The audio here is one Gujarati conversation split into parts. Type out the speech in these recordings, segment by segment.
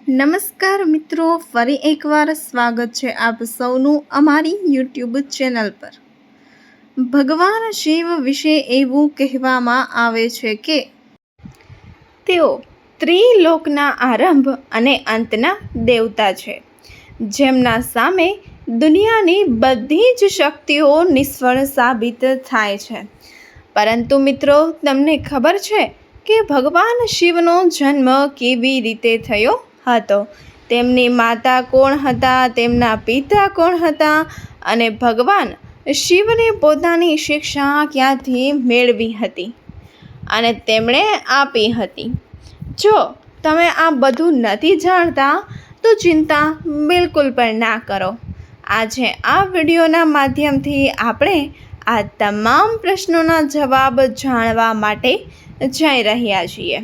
નમસ્કાર મિત્રો, ફરી એકવાર સ્વાગત છે આપ સૌનું અમારી યુટ્યુબ ચેનલ પર। ભગવાન શિવ વિશે એવું કહેવામાં આવે છે કે તેઓ ત્રિલોકના આરંભ અને અંતના દેવતા છે, જેમના સામે દુનિયાની બધી જ શક્તિઓ નિષ્ફળ સાબિત થાય છે। પરંતુ મિત્રો, તમને ખબર છે કે ભગવાન શિવનો જન્મ કેવી રીતે થયો હતો? તેમની માતા કોણ હતા, તેમના પિતા કોણ હતા અને ભગવાન શિવને પોતાની શિક્ષા ક્યાંથી મેળવી હતી અને તેમણે આપી હતી? જો તમે આ બધું નથી જાણતા તો ચિંતા બિલકુલ પણ ના કરો। આજે આ વિડીયોના માધ્યમથી આપણે આ તમામ પ્રશ્નોના જવાબ જાણવા માટે જઈ રહ્યા છીએ,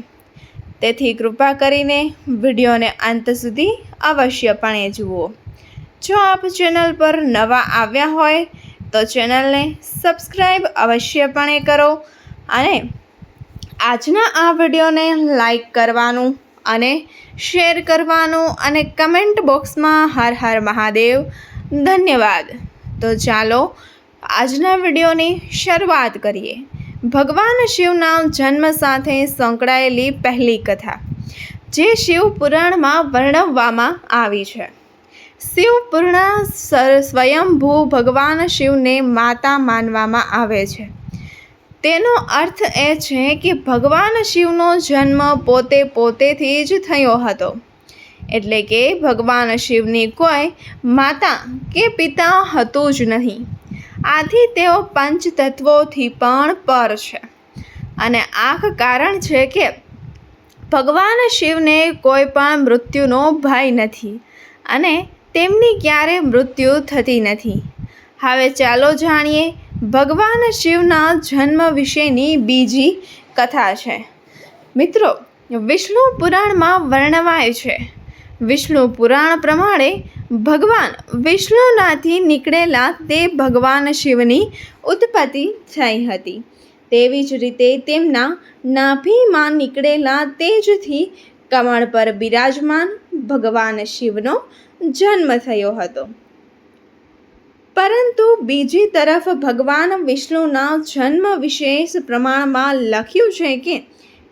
તેથી કૃપા કરીને વિડીયોને અંત સુધી અવશ્યપણે જુઓ। જો આપ ચેનલ પર નવા આવ્યા હોય તો ચેનલને સબસ્ક્રાઈબ અવશ્યપણે કરો અને આજના આ વિડીયોને લાઈક કરવાનું અને શેર કરવાનું અને કમેન્ટ બોક્સમાં હર હર મહાદેવ ધન્યવાદ। તો ચાલો આજના વિડીયોની શરૂઆત કરીએ। ભગવાન શિવના જન્મ સાથે સંકળાયેલી પહેલી કથા, જે શિવ પુરાણમાં વર્ણવવામાં આવી છે। શિવ પુરાણ સ્વયંભૂ ભગવાન શિવને માતા માનવામાં આવે છે। તેનો અર્થ એ છે કે ભગવાન શિવનો જન્મ પોતેથી જ થયો હતો, એટલે કે ભગવાન શિવની કોઈ માતા કે પિતા હતું જ નહીં। આથી તેઓ પંચતત્વોથી પણ પર છે અને આ કારણ છે કે ભગવાન શિવને કોઈ પણ મૃત્યુનો ભય નથી અને તેમની ક્યારે મૃત્યુ થતી નથી। હવે ચાલો જાણીએ ભગવાન શિવના જન્મ વિશેની બીજી કથા છે। મિત્રો, વિષ્ણુ પુરાણમાં વર્ણવાય છે। વિષ્ણુ પુરાણ પ્રમાણે ભગવાન વિષ્ણુનાથી નીકળેલા તે ભગવાન શિવની ઉત્પત્તિ થઈ હતી। તેવી જ રીતે તેમના નાભીમાં નીકળેલા તેજથી કમળ પર બિરાજમાન ભગવાન શિવનો જન્મ થયો હતો। પરંતુ બીજી તરફ ભગવાન વિષ્ણુના જન્મ વિશેષ પ્રમાણમાં લખ્યું છે કે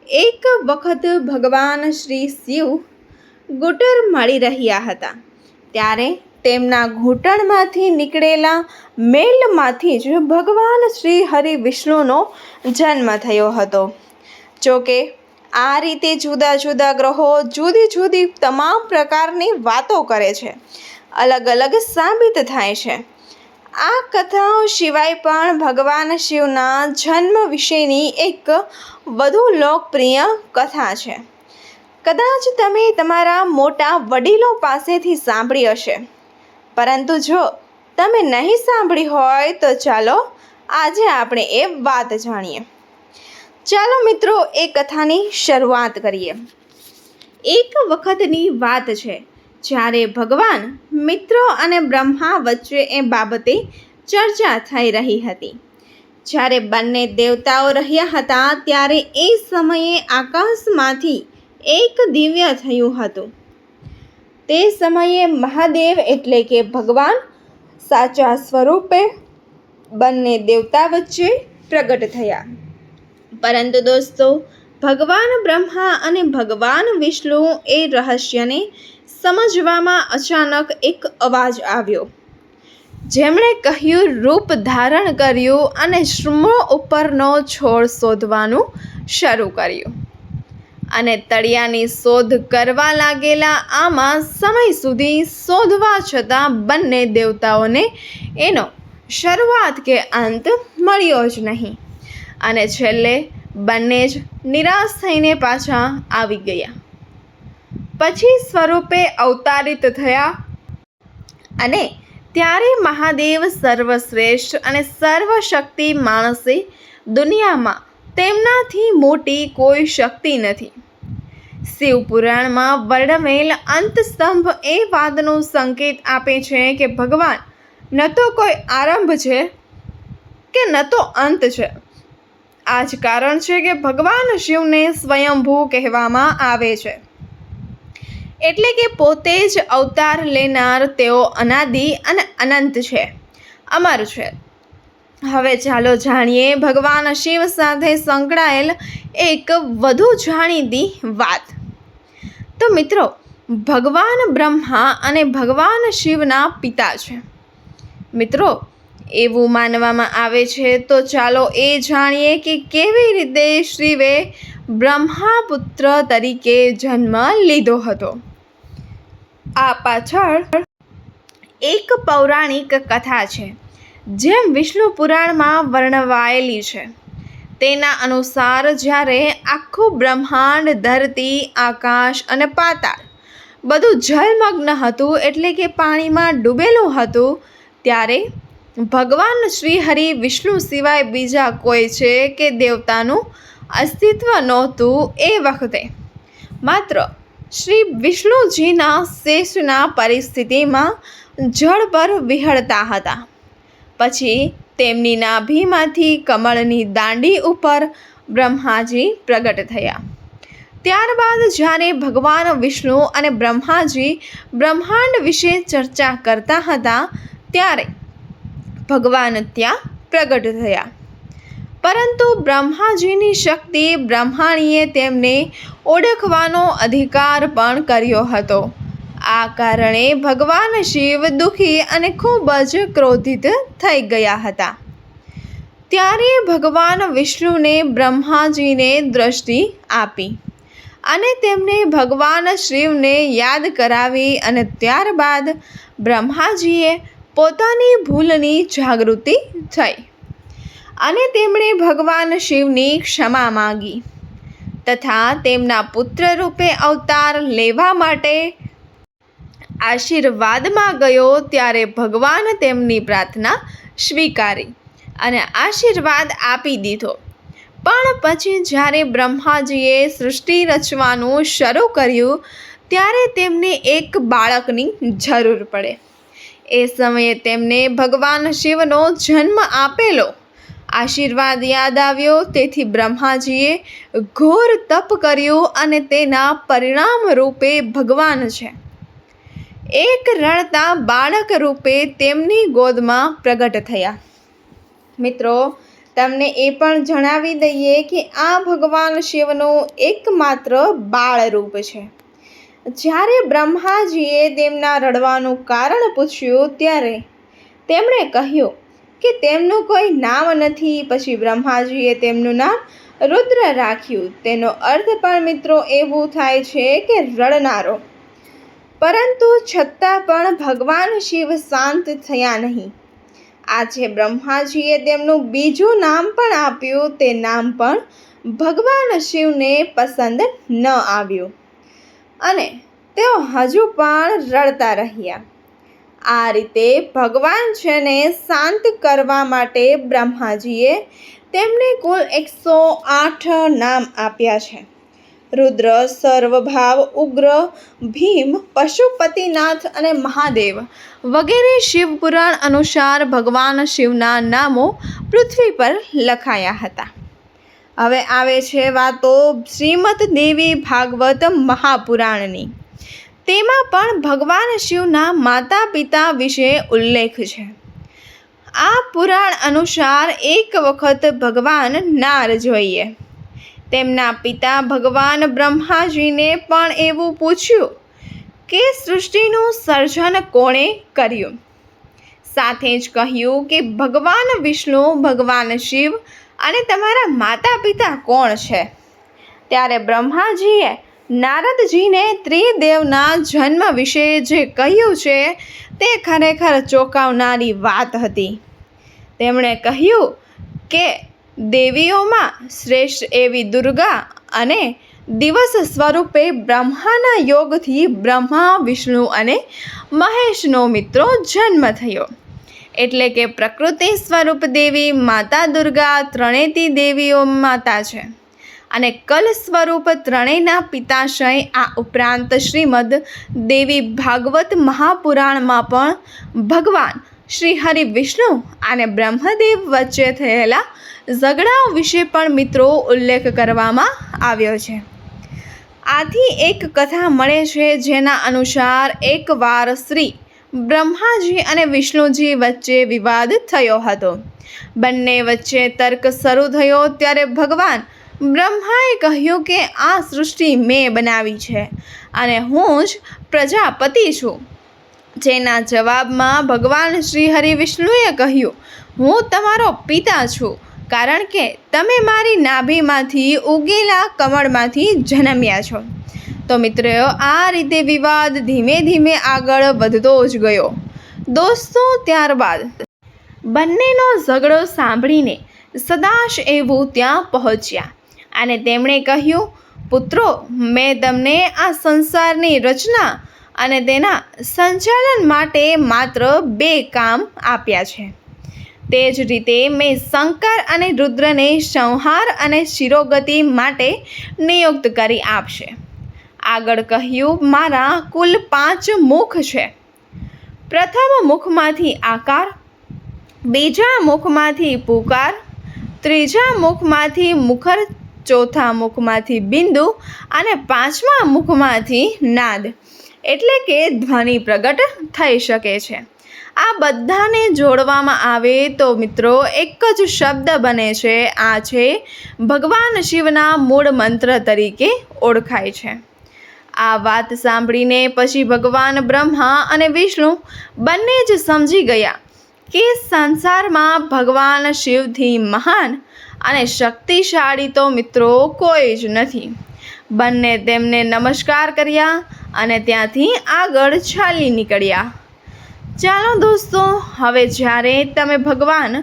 એક વખત ભગવાન શ્રી શિવ ઘૂંટણ મળી રહ્યા હતા, ત્યારે તેમના ઘૂંટણમાંથી નીકળેલા મેલમાંથી જ ભગવાન શ્રી હરિ વિષ્ણુનો જન્મ થયો હતો। જોકે આ રીતે જુદા જુદા ગ્રહો જુદી જુદી તમામ પ્રકારની વાતો કરે છે, અલગ અલગ સાબિત થાય છે। આ કથાઓ સિવાય પણ ભગવાન શિવના જન્મ વિશેની એક વધુ લોકપ્રિય કથા છે। કદાચ તમે તમારા મોટા વડીલો પાસેથી સાંભળી હશે, પરંતુ જો તમે નહીં સાંભળી હોય તો ચાલો આજે આપણે એ વાત જાણીએ। ચાલો મિત્રો, એ કથાની શરૂઆત કરીએ। એક વખતની વાત છે, જ્યારે ભગવાન મિત્રો અને બ્રહ્મા વચ્ચે એ બાબતે ચર્ચા થઈ રહી હતી। જ્યારે બંને દેવતાઓ રહ્યા હતા, ત્યારે એ સમયે આકાશમાંથી એક દિવ્ય થયું હતું। તે સમયે મહાદેવ એટલે કે ભગવાન સાચા સ્વરૂપે બંને દેવતા વચ્ચે પ્રગટ થયા। પરંતુ દોસ્તો, ભગવાન બ્રહ્મા અને ભગવાન વિષ્ણુ એ રહસ્યને સમજવામાં અચાનક એક અવાજ આવ્યો, જેમણે કહ્યું, રૂપ ધારણ કર્યું અને શૃંગો ઉપરનો છોડ શોધવાનું શરૂ કર્યું અને તળિયાની શોધ કરવા લાગેલા। આમાં સમય સુધી શોધવા છતાં બંને દેવતાઓને એનો શરૂઆત કે અંત મળ્યો જ નહીં અને છેલ્લે બંને જ નિરાશ થઈને પાછા આવી ગયા। પછી સ્વરૂપે અવતારિત થયા અને ત્યારે મહાદેવ સર્વશ્રેષ્ઠ અને સર્વશક્તિ માણસે દુનિયામાં તેમનાથી મોટી કોઈ શક્તિ નથી। શિવ પુરાણમાં વર્ણવેલ અંતસ્તંભ એ વાતનો સંકેત આપે છે કે ભગવાન ન તો કોઈ આરંભ છે કે ન તો અંત છે। આ જ કારણ છે કે ભગવાન શિવને સ્વયંભૂ કહેવામાં આવે છે। એટલે કે પોતે જ અવતાર લેનાર તેઓ અનાદિ અને અનંત છે, અમર છે. હવે ચાલો જાણીએ ભગવાન શિવ સાથે સંકળાયેલ એક વધુ જાણીતી વાત. તો મિત્રો, ભગવાન બ્રહ્મા અને ભગવાન શિવના પિતા છે. મિત્રો, એવું માનવામાં આવે છે, તો ચાલો એ જાણીએ કે કેવી રીતે શિવે બ્રહ્માપુત્ર તરીકે જન્મ લીધો હતો. આ પાછળ એક પૌરાણિક કથા છે, જેમ વિષ્ણુ પુરાણમાં વર્ણવાયેલી છે. તેના અનુસાર જ્યારે આખું બ્રહ્માંડ, ધરતી, આકાશ અને પાતાળ બધું જલમગ્ન હતું, એટલે કે પાણીમાં ડૂબેલું હતું, ત્યારે ભગવાન શ્રી હરિ વિષ્ણુ સિવાય બીજા કોઈ છે કે દેવતાનું અસ્તિત્વ નહોતું. એ વખતે માત્ર શ્રી વિષ્ણુજીના શેષના પરિસ્થિતિમાં જળ પર વિહળતા હતા. પછી તેમની નાભીમાંથી કમળની દાંડી ઉપર બ્રહ્માજી પ્રગટ થયા. ત્યારબાદ જ્યારે ભગવાન વિષ્ણુ અને બ્રહ્માજી બ્રહ્માંડ વિશે ચર્ચા કરતા હતા, ત્યારે ભગવાન ત્યાં પ્રગટ થયા. પરંતુ બ્રહ્માજીની શક્તિ બ્રહ્માણીએ તેમને ઓળખવાનો અધિકાર પણ કર્યો હતો. આ કારણે ભગવાન શિવ દુઃખી અને ખૂબ જ ક્રોધિત થઈ ગયા હતા. ત્યારે ભગવાન વિષ્ણુને બ્રહ્માજીને દ્રષ્ટિ આપી અને તેમને ભગવાન શિવને યાદ કરાવી અને ત્યારબાદ બ્રહ્માજીએ પોતાની ભૂલની જાગૃતિ થઈ અને તેમણે ભગવાન શિવની ક્ષમા માંગી તથા તેમના પુત્ર રૂપે અવતાર લેવા માટે આશીર્વાદમાં ગયો. ત્યારે ભગવાન તેમની પ્રાર્થના સ્વીકારી અને આશીર્વાદ આપી દીધો. પણ પછી જ્યારે બ્રહ્માજીએ સૃષ્ટિ રચવાનું શરૂ કર્યું, ત્યારે તેમને એક બાળકની જરૂર પડે. એ સમયે તેમને ભગવાન શિવનો જન્મ આપેલો આશીર્વાદ યાદ આવ્યો. તેથી બ્રહ્માજીએ ઘોર તપ કર્યું અને તેના પરિણામ રૂપે ભગવાન છે એક રડતા બાળક રૂપે તેમની ગોદમાં પ્રગટ થયા. મિત્રો, તમને એ પણ જણાવી દઈએ કે આ ભગવાન શિવનું એકમાત્ર બાળ રૂપ છે. જ્યારે બ્રહ્માજીએ તેમના રડવાનું કારણ પૂછ્યું, ત્યારે તેમણે કહ્યું કે તેમનું કોઈ નામ નથી. પછી બ્રહ્માજીએ તેમનું નામ રુદ્ર રાખ્યું. તેનો અર્થ પણ મિત્રો એવું થાય છે કે રડનારો. પરંતુ છતાં પણ ભગવાન શિવ શાંત થયા નહીં. આજે બ્રહ્માજીએ તેમનું બીજું નામ પણ આપ્યું. તે નામ પણ ભગવાન શિવને પસંદ ન આવ્યું અને તેઓ હજુ પણ રડતા રહ્યા. આ રીતે ભગવાન છેને શાંત કરવા માટે બ્રહ્માજીએ તેમને કુલ 108 નામ આપ્યા છે. રુદ્ર, સર્વભાવ, ઉગ્ર, ભીમ, પશુપતિનાથ અને મહાદેવ વગેરે શિવપુરાણ અનુસાર ભગવાન શિવના નામો પૃથ્વી પર લખાયા હતા. હવે આવે છે વાતો શ્રીમદ દેવી ભાગવત મહાપુરાણની. તેમાં પણ ભગવાન શિવના માતા પિતા વિશે ઉલ્લેખ છે. આ પુરાણ અનુસાર એક વખત ભગવાન નાર જોઈએ. તેમના પિતા ભગવાન બ્રહ્માજીને પણ એવું પૂછ્યું કે સૃષ્ટિનું સર્જન કોણે કર્યું. સાથે જ કહ્યું કે ભગવાન વિષ્ણુ, ભગવાન શિવ અને તમારા માતા પિતા કોણ છે. ત્યારે બ્રહ્માજીએ નારદજીને ત્રિદેવના જન્મ વિશે જે કહ્યું છે તે ખરેખર ચોંકાવનારી વાત હતી. તેમણે કહ્યું કે દેવીઓમાં શ્રેષ્ઠ એવી દુર્ગા અને દિવસ સ્વરૂપે બ્રહ્માના યોગથી બ્રહ્મા, વિષ્ણુ અને મહેશનો મિત્રો જન્મ થયો. એટલે કે પ્રકૃતિ સ્વરૂપ દેવી માતા દુર્ગા ત્રણેતી દેવીઓ માતા છે અને કલ સ્વરૂપ ત્રણેયના પિતાશય. આ ઉપરાંત શ્રીમદ દેવી ભાગવત મહાપુરાણમાં પણ ભગવાન શ્રી હરિ વિષ્ણુ અને બ્રહ્મદેવ વચ્ચે થયેલા ઝઘડાઓ વિશે પણ મિત્રો ઉલ્લેખ કરવામાં આવ્યો છે. આથી એક કથા મળે છે, જેના અનુસાર એકવાર શ્રી બ્રહ્માજી અને વિષ્ણુજી વચ્ચે વિવાદ થયો હતો. બંને વચ્ચે તર્ક શરૂ થયો ત્યારે ભગવાન બ્રહ્માએ કહ્યું કે આ સૃષ્ટિ મેં બનાવી છે અને હું જ પ્રજાપતિ છું. જેના જવાબમાં ભગવાન શ્રી હરિ વિષ્ણુએ કહ્યું, હું તમારો પિતા છું, કારણ કે તમે મારી નાભીમાંથી ઉગેલા કમળમાંથી જન્મ્યા છો. તો મિત્રો, આ રીતે વિવાદ ધીમે ધીમે આગળ વધતો જ ગયો. દોસ્તો, ત્યારબાદ બંનેનો ઝઘડો સાંભળીને સદાશ એવું ત્યાં પહોંચ્યા અને તેમણે કહ્યું, પુત્રો, મેં તમને આ સંસારની રચના અને તેના સંચાલન માટે માત્ર 2 કામ આપ્યા છે. તે જ રીતે મેં શંકર અને રુદ્રને સંહાર અને શિરોગતિ માટે નિયુક્ત કરી આપશે. આગળ કહ્યું, મારા કુલ 5 મુખ છે. પ્રથમ મુખમાંથી આકાર, બીજા મુખમાંથી પુકાર, ત્રીજા મુખમાંથી મુખર, ચોથા મુખમાંથી બિંદુ અને 5મા મુખમાંથી નાદ એટલે કે ધ્વનિ પ્રગટ થઈ શકે છે. આ બધાને જોડવામાં આવે તો મિત્રો એક જ શબ્દ બને છે. આ છે ભગવાન શિવના મૂળ મંત્ર તરીકે ઓળખાય છે. આ વાત સાંભળીને પછી ભગવાન બ્રહ્મા અને વિષ્ણુ બંને જ સમજી ગયા કે સંસારમાં ભગવાન શિવથી મહાન અને શક્તિશાળી તો મિત્રો કોઈ જ નથી. બંને તેમને નમસ્કાર કર્યા અને ત્યાંથી આગળ ચાલી નીકળ્યા. ચાલો દોસ્તો, હવે જ્યારે તમે ભગવાન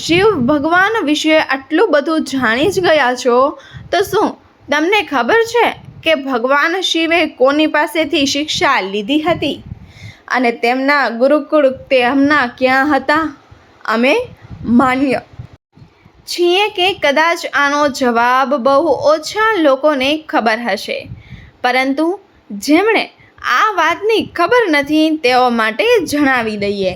શિવ ભગવાન વિશે આટલું બધું જાણી જ ગયા છો, તો શું તમને ખબર છે કે ભગવાન શિવે કોની પાસેથી શિક્ષા લીધી હતી અને તેમના ગુરુકુળ તેમના ક્યાં હતા? અમે માન્ય છીએ કે કદાચ આનો જવાબ બહુ ઓછા લોકોને ખબર હશે, પરંતુ જેમણે આ વાતની ખબર નથી તેઓ માટે જણાવી દઈએ.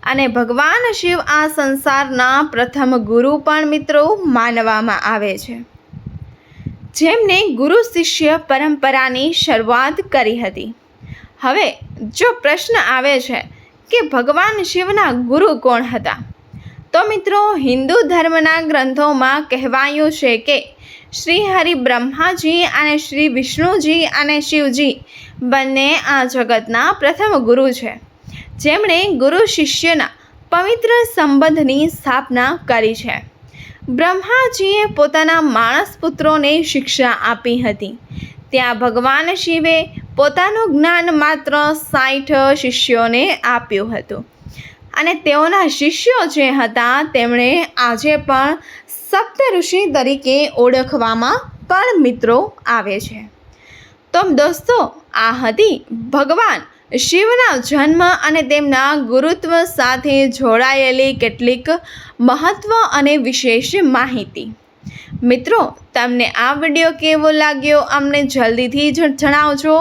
અને ભગવાન શિવ આ સંસારના પ્રથમ ગુરુ પણ મિત્રો માનવામાં આવે છે, જેમને ગુરુ શિષ્ય પરંપરાની શરૂઆત કરી હતી. હવે જો પ્રશ્ન આવે છે કે ભગવાન શિવના ગુરુ કોણ હતા, તો મિત્રો હિન્દુ ધર્મના ગ્રંથોમાં કહેવાયું છે કે શ્રી હરિ બ્રહ્માજી અને શ્રી વિષ્ણુજી અને શિવજી બંને આ જગતના પ્રથમ ગુરુ છે, જેમણે ગુરુ શિષ્યના પવિત્ર સંબંધની સ્થાપના કરી છે. બ્રહ્માજીએ પોતાના માણસ પુત્રોને શિક્ષા આપી હતી. ત્યાં ભગવાન શિવે પોતાનું જ્ઞાન માત્ર 60 શિષ્યોને આપ્યું હતું અને તેઓના શિષ્યો જે હતા તેમણે આજે પણ સપ્તઋષિ તરીકે ઓળખવામાં પણ મિત્રો આવે છે. તો દોસ્તો, આ હતી ભગવાન શિવના જન્મ અને તેમના ગુરુત્વ સાથે જોડાયેલી કેટલીક મહત્વ અને વિશેષ માહિતી. મિત્રો, તમને આ વિડીયો કેવો લાગ્યો અમને જલ્દીથી જણાવજો.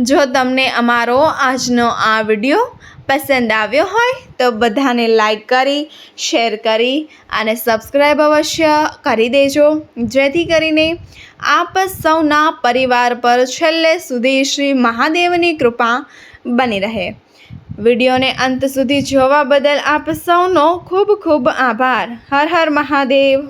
જો તમને અમારો આજનો આ વિડીયો પસંદ આવ્યો હોય તો બધાને લાઈક કરી, શેર કરી અને સબસ્ક્રાઈબ અવશ્ય કરી દેજો, જેથી કરીને આપ સૌના પરિવાર પર છેલ્લે સુધી શ્રી મહાદેવની કૃપા બની રહે. વિડીયોને અંત સુધી જોવા બદલ આપ સૌનો ખૂબ ખૂબ આભાર. હર હર મહાદેવ.